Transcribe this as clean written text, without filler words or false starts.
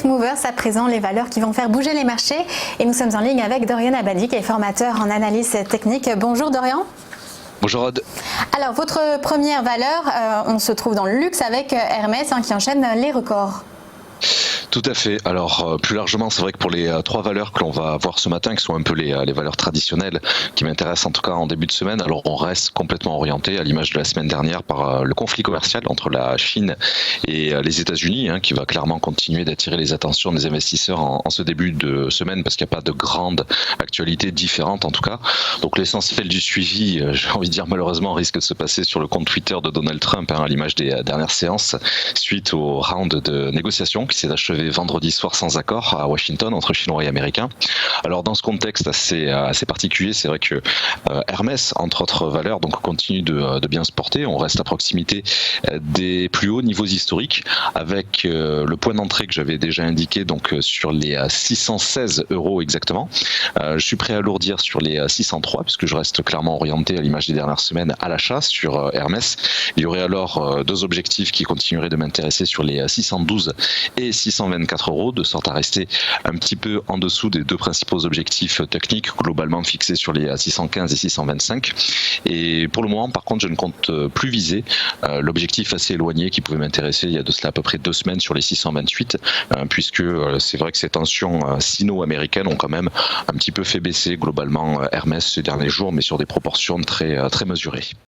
Movers, à présent les valeurs qui vont faire bouger les marchés. Et nous sommes en ligne avec Dorian Abadi, qui est formateur en analyse technique. Bonjour Dorian. Bonjour Aude. Alors votre première valeur, on se trouve dans le luxe avec Hermès qui enchaîne les records. Tout à fait. Alors plus largement, c'est vrai que pour les trois valeurs que l'on va voir ce matin, qui sont un peu les valeurs traditionnelles, qui m'intéressent en tout cas en début de semaine, alors on reste complètement orienté à l'image de la semaine dernière par le conflit commercial entre la Chine et les États-Unis, qui va clairement continuer d'attirer les attentions des investisseurs en ce début de semaine, parce qu'il n'y a pas de grande actualité différente en tout cas. Donc l'essentiel du suivi, j'ai envie de dire malheureusement, risque de se passer sur le compte Twitter de Donald Trump, à l'image des dernières séances, suite au round de négociations qui s'est achevé vendredi soir sans accord à Washington entre Chinois et Américains. Alors dans ce contexte assez particulier, c'est vrai que Hermès, entre autres valeurs, donc continue de bien se porter. On reste à proximité des plus hauts niveaux historiques, avec le point d'entrée que j'avais déjà indiqué, donc sur les 616 € exactement. Je suis prêt à alourdir sur les 603, puisque je reste clairement orienté à l'image des dernières semaines à l'achat sur Hermès. Il y aurait alors deux objectifs qui continueraient de m'intéresser sur les 612 et 624 €, de sorte à rester un petit peu en dessous des deux principaux objectifs techniques, globalement fixés sur les 615 et 625. Et pour le moment, par contre, je ne compte plus viser l'objectif assez éloigné qui pouvait m'intéresser il y a de cela à peu près 2 semaines sur les 628, puisque c'est vrai que ces tensions sino-américaines ont quand même un petit peu fait baisser globalement Hermès ces derniers jours, mais sur des proportions très mesurées.